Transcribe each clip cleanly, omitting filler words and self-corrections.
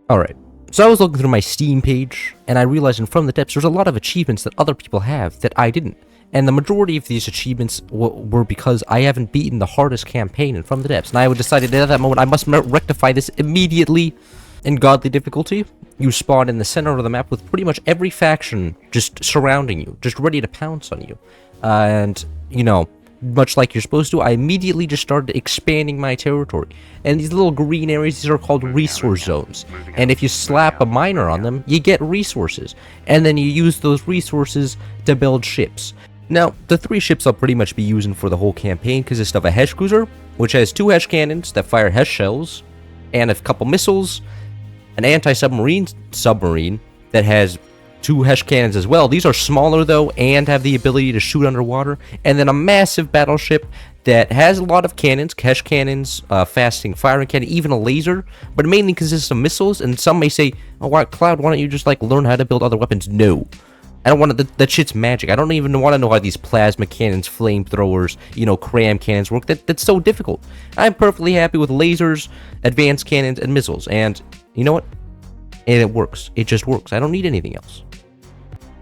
Alright, so I was looking through my Steam page, and I realized in From the Depths there's a lot of achievements that other people have that I didn't. And the majority of these achievements were because I haven't beaten the hardest campaign in From the Depths. And I decided at that moment I must rectify this immediately. In Godly difficulty, you spawn in the center of the map with pretty much every faction just surrounding you, just ready to pounce on you. And, you know, much like you're supposed to, I immediately just started expanding my territory. And these little green areas, these are called resource zones. And if you slap a miner on them, you get resources. And then you use those resources to build ships. Now, the 3 ships I'll pretty much be using for the whole campaign consist of a Hesh cruiser, which has 2 Hesh cannons that fire Hesh shells, and a couple missiles, an anti-submarine submarine that has 2 Hesh cannons as well. These are smaller though and have the ability to shoot underwater. And then a massive battleship that has a lot of cannons, Hesh cannons, fasting firing cannon, even a laser, but it mainly consists of missiles. And some may say, oh, Cloud, why don't you just like learn how to build other weapons? No. I don't want to, that shit's magic. I don't even want to know how these plasma cannons, flamethrowers, you know, cram cannons work. That's so difficult. I'm perfectly happy with lasers, advanced cannons, and missiles. And you know what? And it works. It just works. I don't need anything else.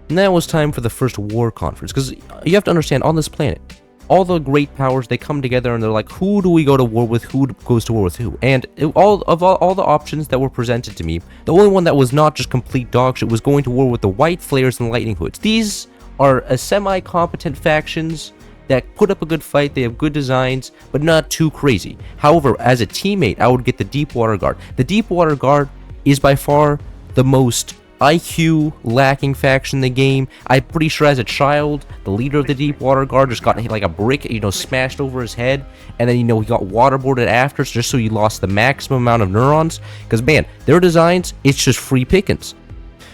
Now it's time for the first war conference, because you have to understand, on this planet, all the great powers, they come together and they're like, who do we go to war with, who goes to war with who? And all the options that were presented to me, the only one that was not just complete dog shit was going to war with the White Flares and Lightning Hoods. These are a semi-competent factions that put up a good fight, they have good designs, but not too crazy. However, as a teammate, I would get the Deepwater Guard. The Deepwater Guard is by far the most IQ lacking faction in the game. I'm pretty sure as a child, the leader of the Deepwater Guard just got like a brick, you know, smashed over his head, and then, you know, he got waterboarded after, just so he lost the maximum amount of neurons. Because, man, their designs, it's just free pickings.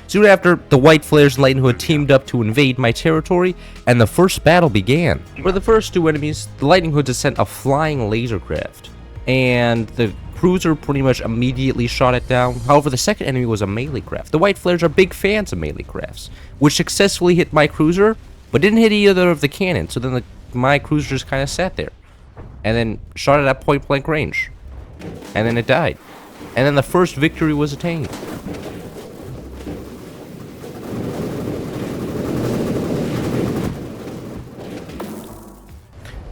Soon after, the White Flares and Lightning Hood teamed up to invade my territory, and the first battle began. For the first 2 enemies, the Lightning Hoods had sent a flying laser craft, and the cruiser pretty much immediately shot it down. However, the second enemy was a melee craft. The White Flares are big fans of melee crafts, which successfully hit my cruiser, but didn't hit either of the cannons. So then my cruiser just kind of sat there, and then shot it at point blank range, and then it died. And then the first victory was attained.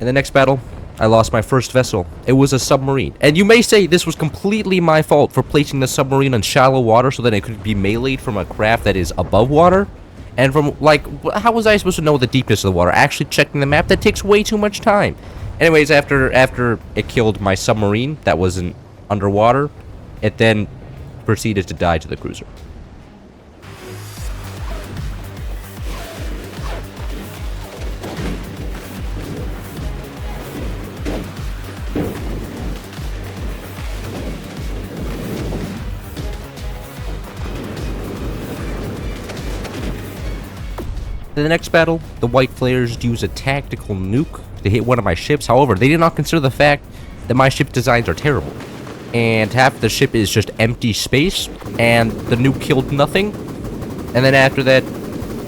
In the next battle, I lost my first vessel. It was a submarine. And you may say this was completely my fault for placing the submarine on shallow water so that it could be meleeed from a craft that is above water. And from, like, how was I supposed to know the deepness of the water? Actually checking the map? That takes way too much time. Anyways, after it killed my submarine that wasn't underwater, it then proceeded to die to the cruiser. In the next battle, the White Flares used a tactical nuke to hit one of my ships. However, they did not consider the fact that my ship designs are terrible. And half the ship is just empty space, and the nuke killed nothing. And then after that,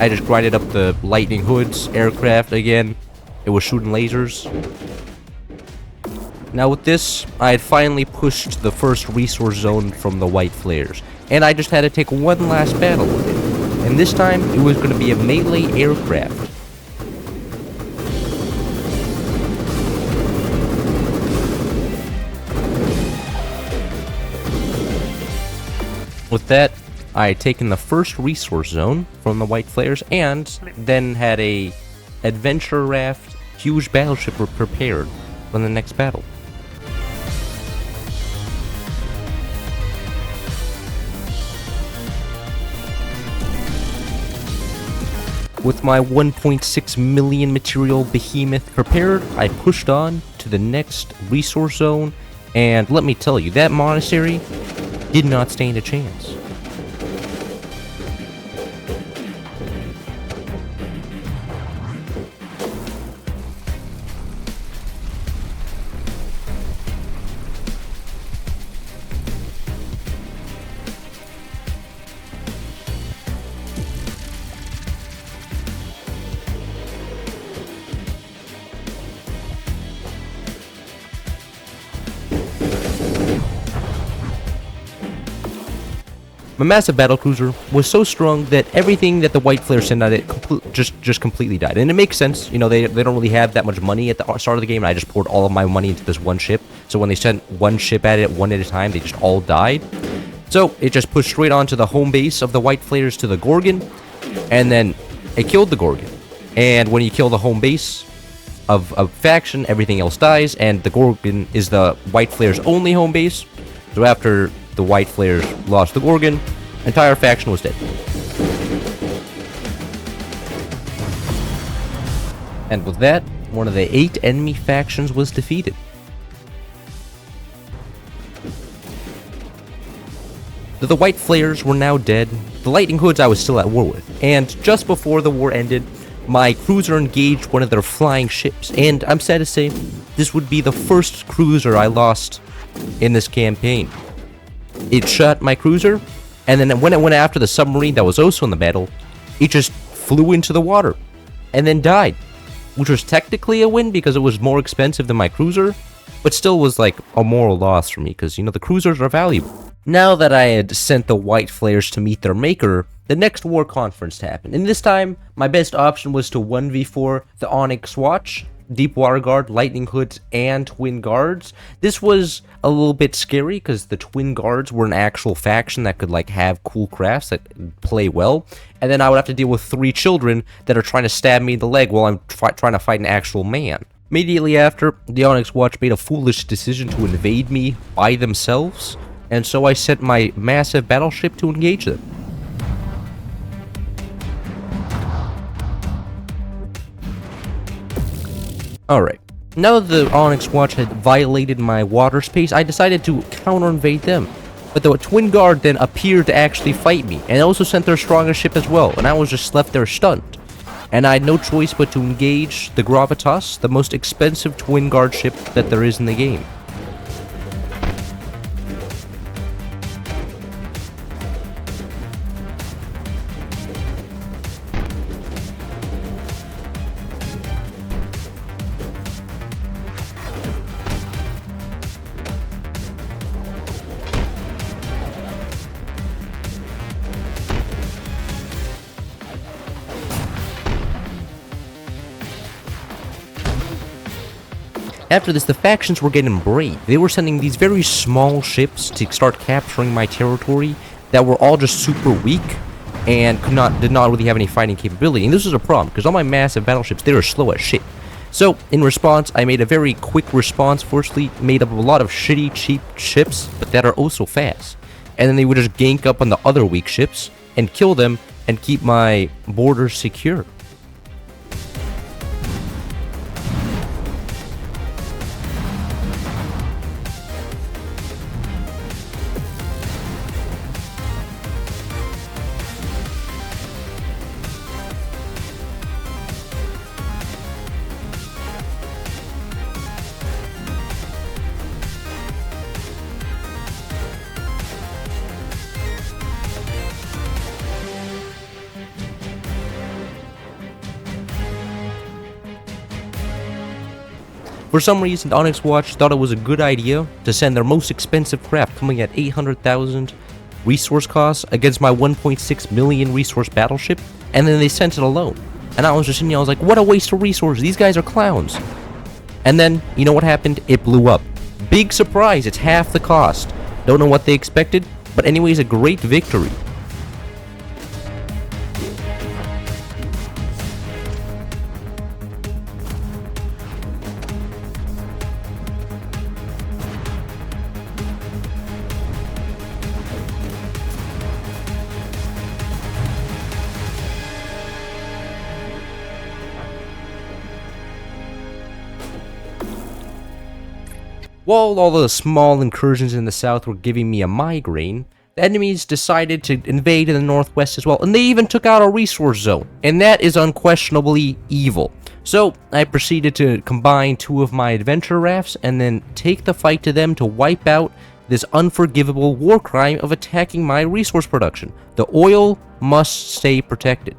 I just grinded up the Lightning Hoods aircraft again. It was shooting lasers. Now with this, I had finally pushed the first resource zone from the White Flares. And I just had to take one last battle with it. And this time, it was going to be a melee aircraft. With that, I had taken the first resource zone from the White Flares, and then had a adventure raft, huge battleship prepared for the next battle. With my 1.6 million material behemoth prepared, I pushed on to the next resource zone, and let me tell you, that monastery did not stand a chance. My massive battlecruiser was so strong that everything that the white flares sent at it just completely died. And it makes sense, you know, they don't really have that much money at the start of the game, and I just poured all of my money into this one ship. So when they sent one ship at it one at a time, they just all died. So it just pushed straight onto the home base of the white flares to the Gorgon, and then it killed the Gorgon. And when you kill the home base of a faction, everything else dies, and the Gorgon is the white flares' only home base. So after the white flares lost the Gorgon, entire faction was dead. And with that, one of the 8 enemy factions was defeated. So the white flares were now dead. The lightning hoods I was still at war with, and just before the war ended, my cruiser engaged one of their flying ships, and I'm sad to say, this would be the first cruiser I lost in this campaign. It shot my cruiser, and then when it went after the submarine that was also in the battle, it just flew into the water, and then died. Which was technically a win because it was more expensive than my cruiser, but still was like a moral loss for me because, you know, the cruisers are valuable. Now that I had sent the white flares to meet their maker, the next war conference happened, and this time, my best option was to 1v4 the Onyx Watch, Deep Water Guard, Lightning Hoods, and Twin Guards. This was a little bit scary because the Twin Guards were an actual faction that could like have cool crafts that play well, and then I would have to deal with 3 children that are trying to stab me in the leg while I'm trying to fight an actual man. Immediately after, the Onyx Watch made a foolish decision to invade me by themselves, and so I sent my massive battleship to engage them. Alright, now that the Onyx Watch had violated my water space, I decided to counter-invade them. But the Twin Guard then appeared to actually fight me, and also sent their strongest ship as well, and I was just left there stunned. And I had no choice but to engage the Gravitas, the most expensive Twin Guard ship that there is in the game. After this, the factions were getting brave. They were sending these very small ships to start capturing my territory that were all just super weak and did not really have any fighting capability. And this was a problem, because all my massive battleships, they were slow as shit. So, in response, I made a very quick response force fleet made up of a lot of shitty, cheap ships, but that are also fast. And then they would just gank up on the other weak ships and kill them and keep my borders secure. For some reason, Onyx Watch thought it was a good idea to send their most expensive craft, coming at 800,000 resource costs, against my 1.6 million resource battleship, and then they sent it alone. And I was just sitting there, I was like, what a waste of resources, these guys are clowns. And then, you know what happened? It blew up. Big surprise, it's half the cost. Don't know what they expected, but anyways, a great victory. While all the small incursions in the south were giving me a migraine, the enemies decided to invade in the northwest as well, and they even took out a resource zone, and that is unquestionably evil. So, I proceeded to combine 2 of my adventure rafts, and then take the fight to them to wipe out this unforgivable war crime of attacking my resource production. The oil must stay protected.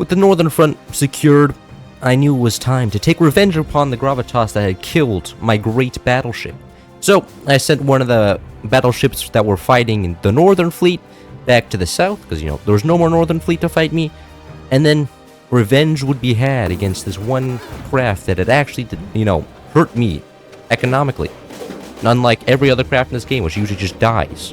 With the northern front secured, I knew it was time to take revenge upon the Gravitas that had killed my great battleship. So, I sent one of the battleships that were fighting in the northern fleet back to the south, because, there was no more northern fleet to fight me, and then revenge would be had against this one craft that had actually, hurt me economically. Unlike every other craft in this game, which usually just dies.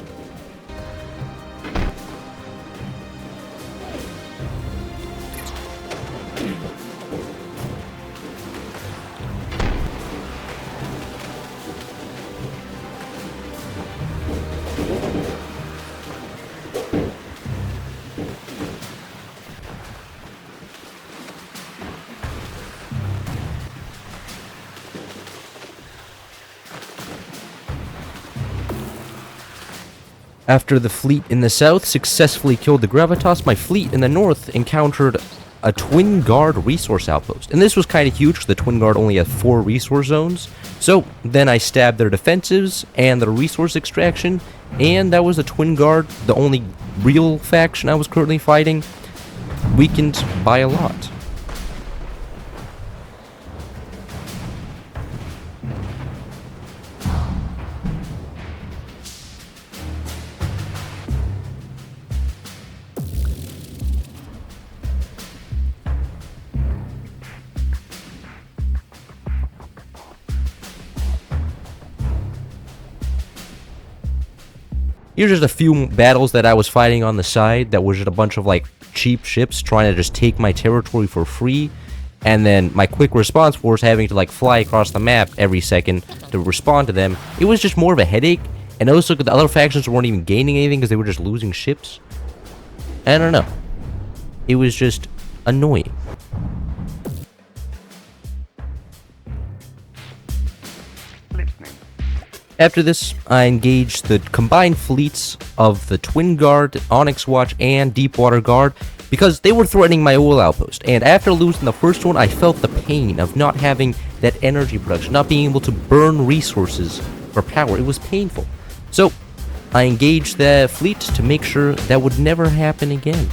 After the fleet in the south successfully killed the Gravitas, my fleet in the north encountered a Twin Guard resource outpost. And this was kind of huge because the Twin Guard only had 4 resource zones. So then I stabbed their defensives and their resource extraction, and that was the Twin Guard, the only real faction I was currently fighting, weakened by a lot. Here's just a few battles that I was fighting on the side that was just a bunch of cheap ships trying to just take my territory for free, and then my quick response force having to fly across the map every second to respond to them. It was just more of a headache, and also the other factions weren't even gaining anything because they were just losing ships. I don't know. It was just annoying. After this, I engaged the combined fleets of the Twin Guard, Onyx Watch, and Deepwater Guard because they were threatening my oil outpost. And after losing the first one, I felt the pain of not having that energy production, not being able to burn resources for power. It was painful. So, I engaged the fleet to make sure that would never happen again.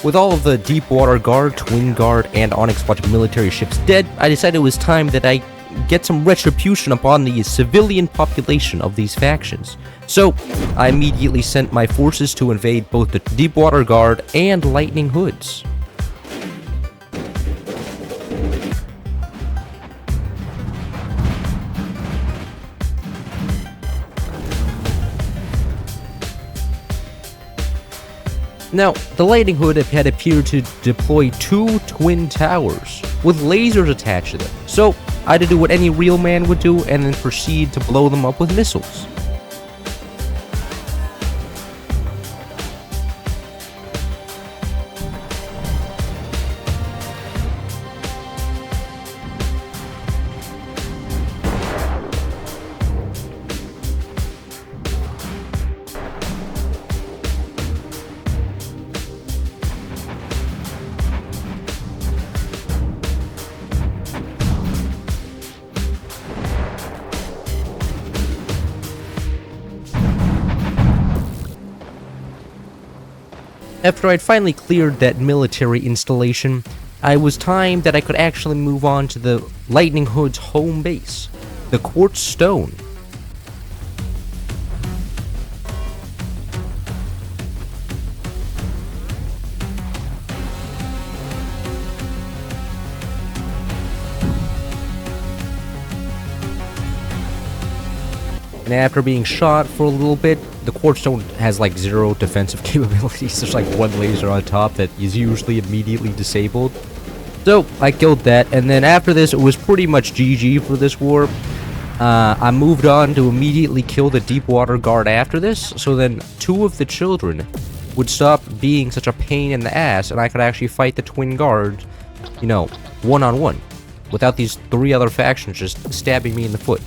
With all of the Deepwater Guard, Twin Guard, and Onyx Watch military ships dead, I decided it was time that I get some retribution upon the civilian population of these factions. So, I immediately sent my forces to invade both the Deepwater Guard and Lightning Hoods. Now, the Lightning Hood had appeared to deploy 2 twin towers with lasers attached to them, so I had to do what any real man would do and then proceed to blow them up with missiles. After I'd finally cleared that military installation, I was timed that I could actually move on to the Lightning Hood's home base, the Quartz Stone. And after being shot for a little bit, the Quartz Stone has 0 defensive capabilities. There's 1 laser on top that is usually immediately disabled. So, I killed that, and then after this, it was pretty much GG for this war. I moved on to immediately kill the Deepwater Guard after this, so then 2 of the children would stop being such a pain in the ass, and I could actually fight the Twin Guard, you know, one-on-one, without these 3 other factions just stabbing me in the foot.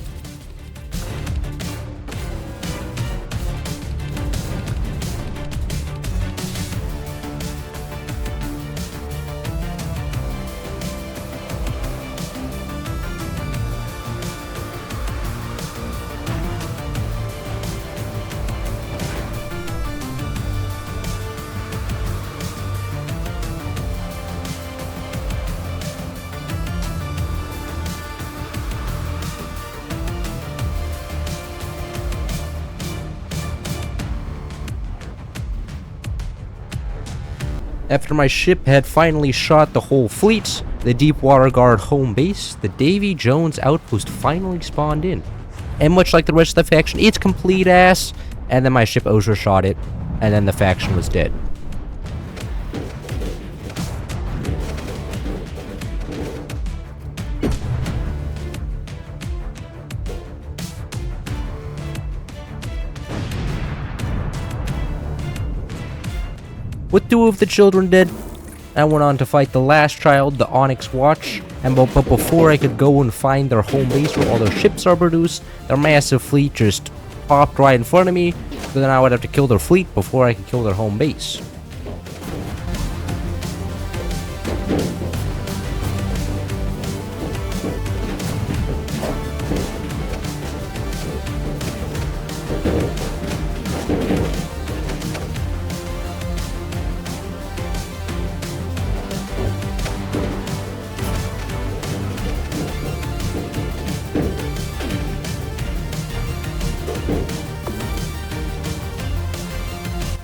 After my ship had finally shot the whole fleet, the Deepwater Guard home base, the Davy Jones outpost finally spawned in. And much like the rest of the faction, it's complete ass, and then my ship Osher shot it, and then the faction was dead. With 2 of the children dead, I went on to fight the last child, the Onyx Watch, but before I could go and find their home base where all their ships are produced, their massive fleet just popped right in front of me, so then I would have to kill their fleet before I could kill their home base.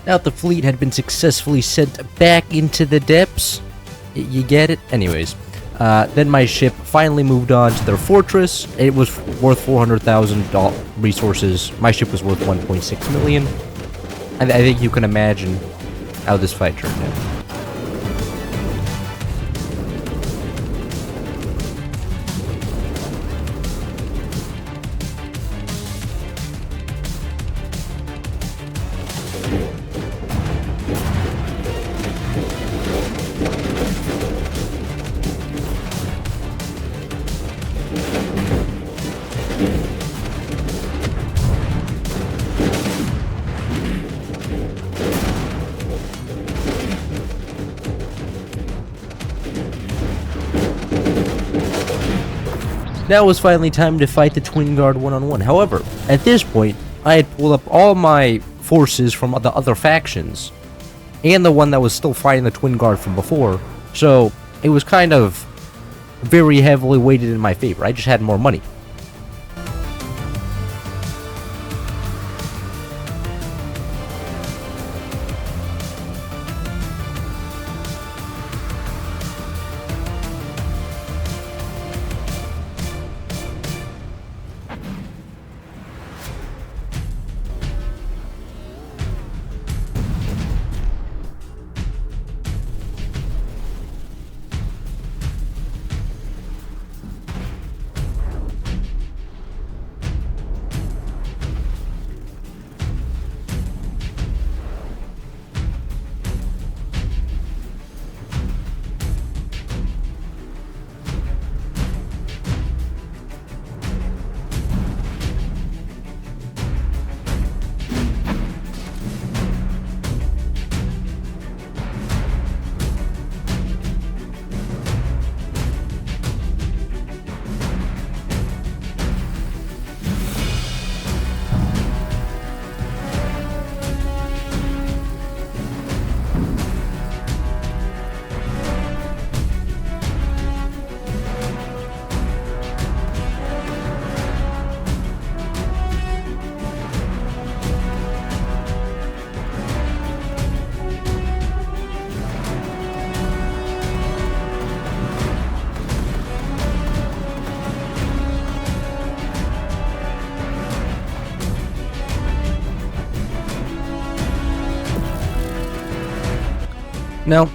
Now that the fleet had been successfully sent back into the depths, you get it? Anyways, then my ship finally moved on to their fortress. It was worth 400,000 resources. My ship was worth 1.6 million. I think you can imagine how this fight turned out. Now it was finally time to fight the Twin Guard one-on-one. However, at this point, I had pulled up all my forces from the other factions, and the one that was still fighting the Twin Guard from before, so it was kind of very heavily weighted in my favor. I just had more money. Now,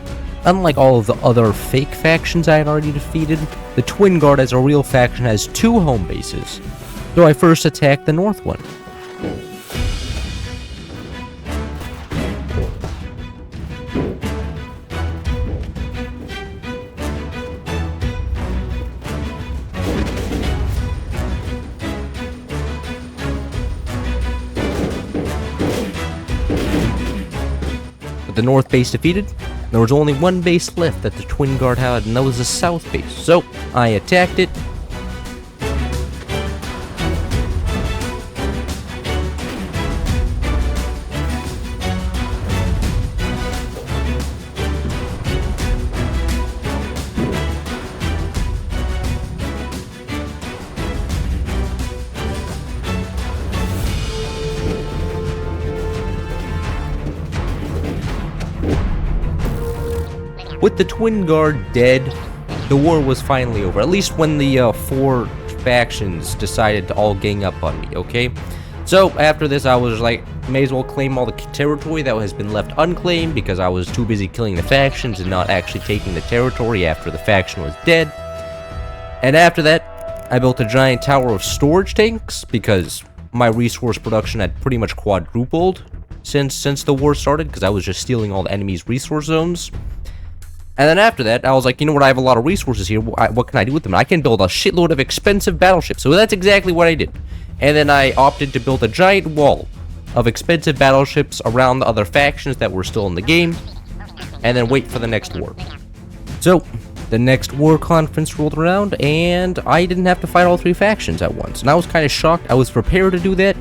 unlike all of the other fake factions I had already defeated, the Twin Guard as a real faction has 2 home bases. So I first attacked the north one. With the north base defeated, there was only one base left that the Twin Guard had, and that was the south base. So I attacked it. With the Twin Guard dead, the war was finally over. At least when the 4 factions decided to all gang up on me, okay? So after this, I was like, may as well claim all the territory that has been left unclaimed because I was too busy killing the factions and not actually taking the territory after the faction was dead. And after that, I built a giant tower of storage tanks because my resource production had pretty much quadrupled since the war started because I was just stealing all the enemy's resource zones. And then after that, I was like, you know what, I have a lot of resources here, what can I do with them? I can build a shitload of expensive battleships, so that's exactly what I did. And then I opted to build a giant wall of expensive battleships around the other factions that were still in the game, and then wait for the next war. So, the next war conference rolled around, and I didn't have to fight all 3 factions at once. And I was kind of shocked. I was prepared to do that,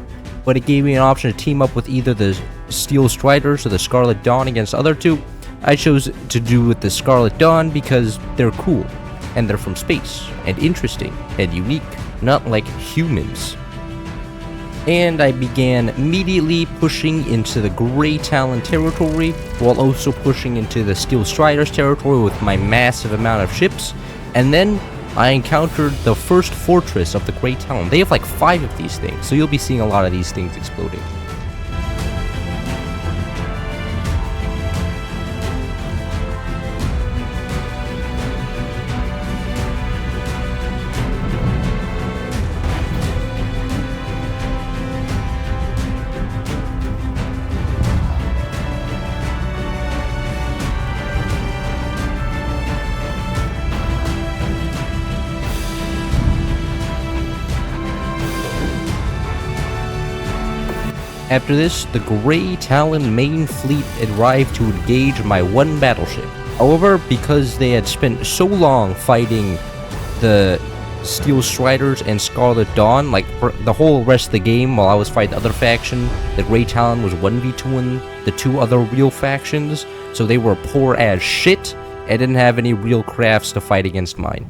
but it gave me an option to team up with either the Steel Striders or the Scarlet Dawn against the other 2. I chose to do with the Scarlet Dawn because they're cool, and they're from space, and interesting, and unique, not like humans. And I began immediately pushing into the Grey Talon territory, while also pushing into the Steel Striders territory with my massive amount of ships, and then I encountered the first fortress of the Grey Talon. They have like 5 of these things, so you'll be seeing a lot of these things exploding. After this, the Grey Talon main fleet arrived to engage my 1 battleship. However, because they had spent so long fighting the Steel Striders and Scarlet Dawn, like for the whole rest of the game while I was fighting the other faction, the Grey Talon was 1v2ing the 2 other real factions, so they were poor as shit and didn't have any real crafts to fight against mine.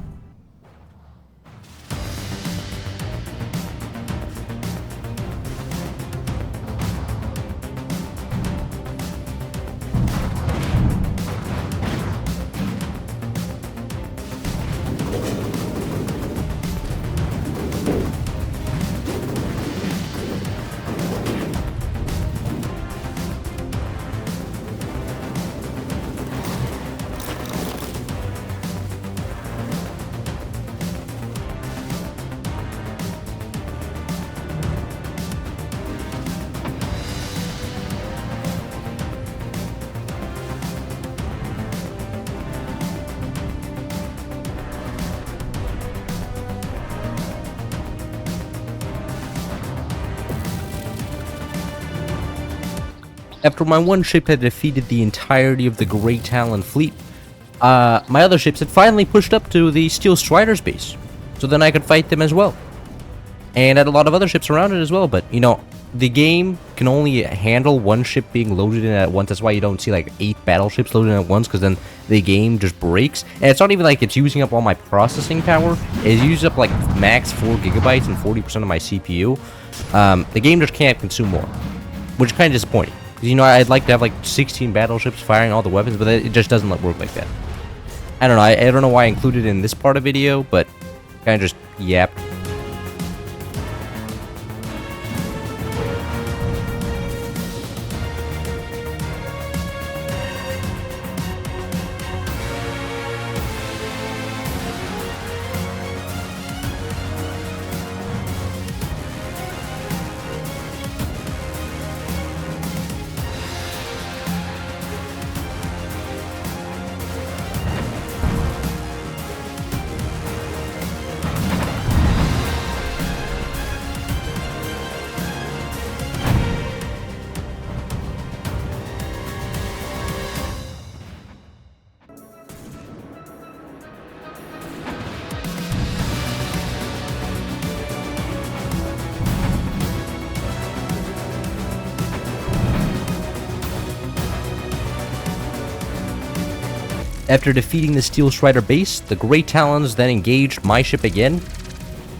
After my 1 ship had defeated the entirety of the Grey Talon fleet, my other ships had finally pushed up to the Steel Striders base, so then I could fight them as well. And I had a lot of other ships around it as well, but, you know, the game can only handle 1 ship being loaded in at once. That's why you don't see, like, 8 battleships loaded in at once, because then the game just breaks. And it's not even like it's using up all my processing power. It uses up, like, max 4 gigabytes and 40% of my CPU. The game just can't consume more, which is kind of disappointing. You know, I'd like to have like 16 battleships firing all the weapons, but it just doesn't work like that. I don't know. I don't know why I included it in this part of the video, but kind of just yapped. After defeating the Steel Strider base, the Great Talons then engaged my ship again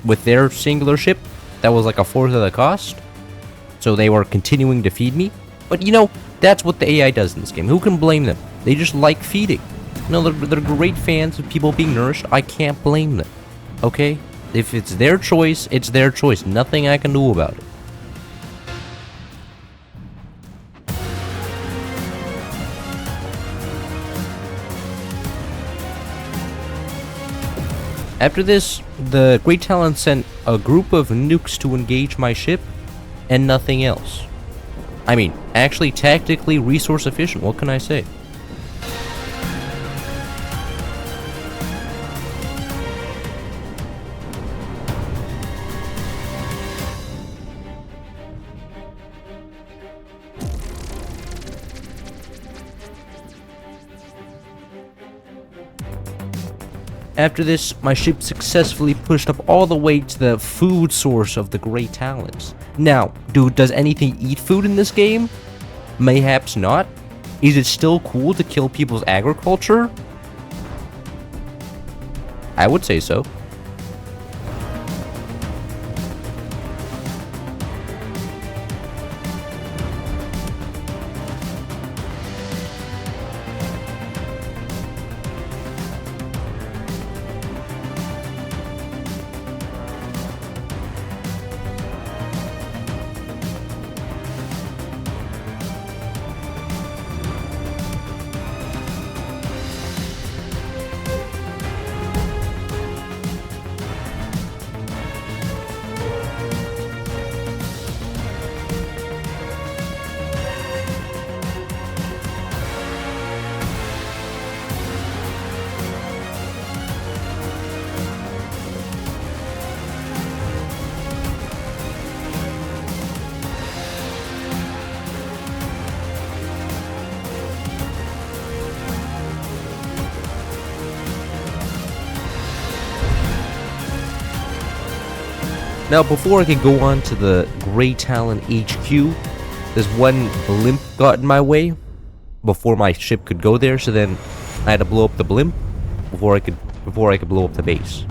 with their singular ship that was like a fourth of the cost. So they were continuing to feed me. But you know, that's what the AI does in this game. Who can blame them? They just like feeding. You know, they're great fans of people being nourished. I can't blame them. Okay? If it's their choice, it's their choice. Nothing I can do about it. After this, the Great Talon sent a group of nukes to engage my ship, and nothing else. I mean, actually tactically resource efficient, what can I say? After this, my ship successfully pushed up all the way to the food source of the Great Talons. Now, does anything eat food in this game? Mayhaps not. Is it still cool to kill people's agriculture? I would say so. Now, before I could go on to the Great Talon HQ, this one blimp got in my way before my ship could go there, so then I had to blow up the blimp before I could blow up the base.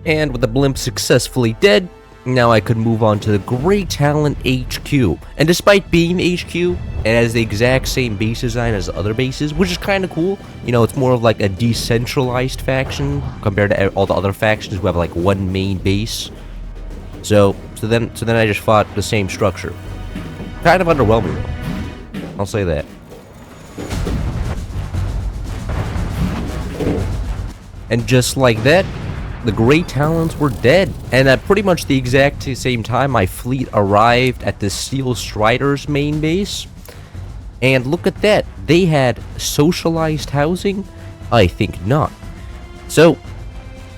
And with the blimp successfully dead, now I could move on to the Great Talon HQ. And despite being HQ, it has the exact same base design as the other bases, which is kind of cool. You know, it's more of like a decentralized faction compared to all the other factions who have like one main base. So then I just fought the same structure. Kind of underwhelming though. I'll say that. And just like that, the Great Talons were dead. And at pretty much the exact same time, my fleet arrived at the Steel Strider's main base. And look at that. They had socialized housing? I think not. So,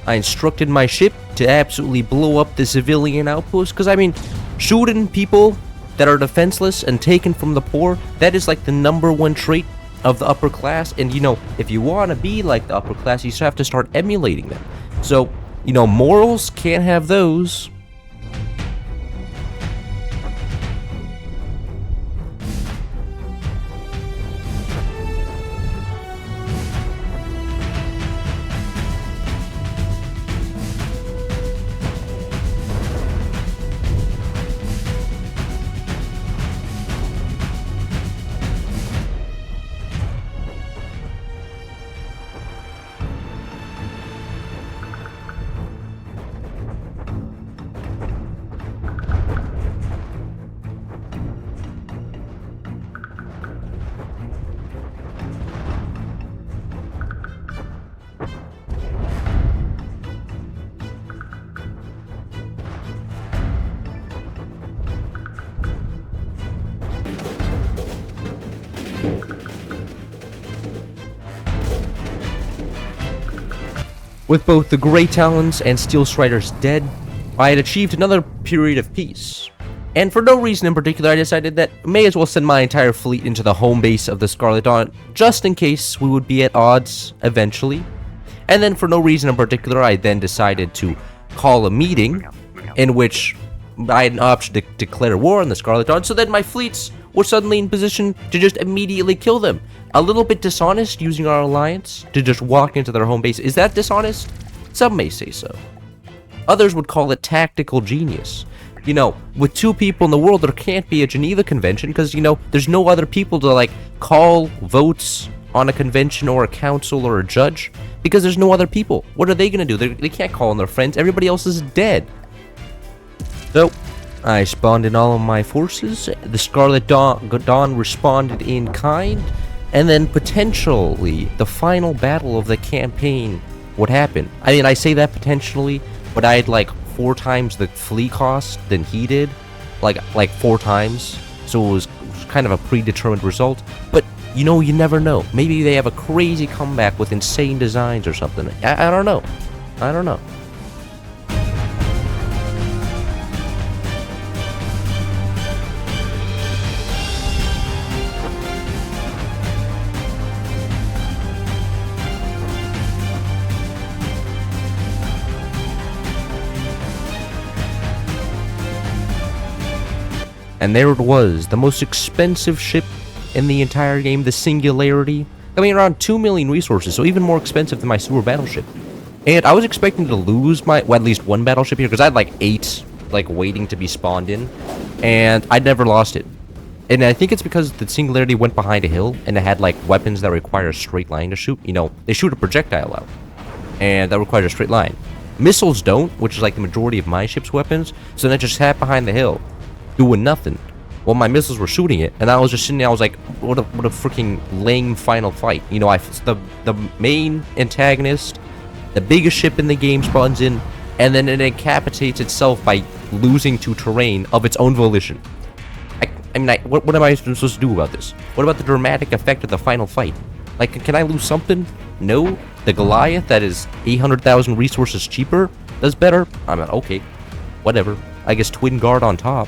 I instructed my ship to absolutely blow up the civilian outpost. Because, I mean, shooting people that are defenseless and taken from the poor, that is like the #1 trait of the upper class. And, you know, if you want to be like the upper class, you just have to start emulating them. So, you know, morals can't have those. With both the Grey Talons and Steel Striders dead, I had achieved another period of peace. And for no reason in particular, I decided that I may as well send my entire fleet into the home base of the Scarlet Dawn, just in case we would be at odds eventually. And then for no reason in particular, I then decided to call a meeting in which I had an option to declare war on the Scarlet Dawn, so that my fleets were suddenly in position to just immediately kill them. A little bit dishonest using our alliance to just walk into their home base. Is that dishonest? Some may say so. Others would call it tactical genius. You know, with 2 people in the world, there can't be a Geneva Convention because, you know, there's no other people to, like, call votes on a convention or a council or a judge because there's no other people. What are they going to do? They can't call on their friends. Everybody else is dead. So, I spawned in all of my forces. The Scarlet Dawn responded in kind. And then potentially, the final battle of the campaign would happen. I mean, I say that potentially, but I had like 4 times the fleet cost than he did. Like 4 times. So it was kind of a predetermined result. But, you know, you never know. Maybe they have a crazy comeback with insane designs or something. I don't know. I don't know. And there it was, the most expensive ship in the entire game, the Singularity. I mean, around 2 million resources, so even more expensive than my sewer battleship. And I was expecting to lose my, well, at least 1 battleship here, because I had like 8, like, waiting to be spawned in. And I never lost it. And I think it's because the Singularity went behind a hill, and it had, like, weapons that require a straight line to shoot. You know, they shoot a projectile out, and that requires a straight line. Missiles don't, which is, like, the majority of my ship's weapons, so then it just sat behind the hill, doing nothing. Well, my missiles were shooting it, and I was just sitting there. I was like, "What a freaking lame final fight!" You know, the main antagonist, the biggest ship in the game, spawns in, and then it incapacitates itself by losing to terrain of its own volition. I mean, what am I supposed to do about this? What about the dramatic effect of the final fight? Like, can I lose something? No. The Goliath that is 800,000 resources cheaper does better. I'm like, okay, whatever. I guess Twin Guard on top.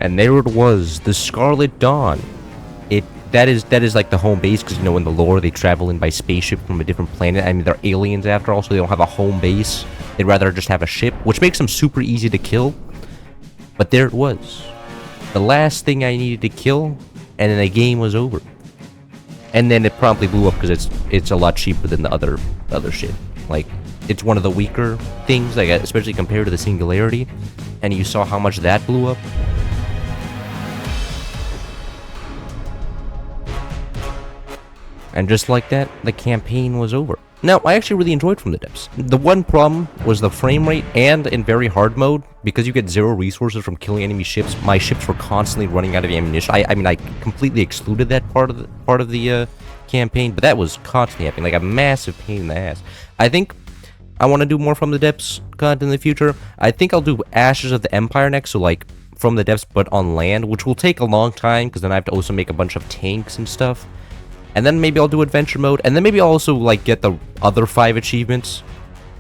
And there it was, the Scarlet Dawn. That is like the home base, because, you know, in the lore they travel in by spaceship from a different planet. I mean, they're aliens after all, so they don't have a home base. They'd rather just have a ship, which makes them super easy to kill. But there it was, the last thing I needed to kill, and then the game was over. And then it promptly blew up because it's a lot cheaper than the other shit. Like, it's one of the weaker things, like, especially compared to the Singularity. And you saw how much that blew up. And just like that, the campaign was over. Now, I actually really enjoyed From the Depths. The one problem was the frame rate, and in very hard mode, because you get 0 resources from killing enemy ships, my ships were constantly running out of ammunition. I mean, I completely excluded that part of the campaign, but that was constantly happening, like a massive pain in the ass. I think I want to do more From the Depths content in the future. I think I'll do Ashes of the Empire next, so like From the Depths but on land, which will take a long time because then I have to also make a bunch of tanks and stuff. And then maybe I'll do adventure mode, and then maybe I'll also like get the other 5 achievements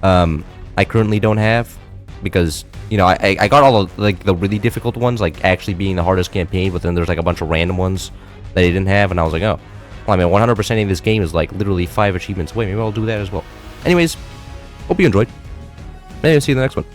I currently don't have, because you know I got all of, like the really difficult ones, like actually being the hardest campaign, but then there's like a bunch of random ones that I didn't have, and I was like, oh, well, I mean 100%ing this game is like literally 5 achievements away. Maybe I'll do that as well. Anyways, hope you enjoyed. Maybe I'll see you in the next one.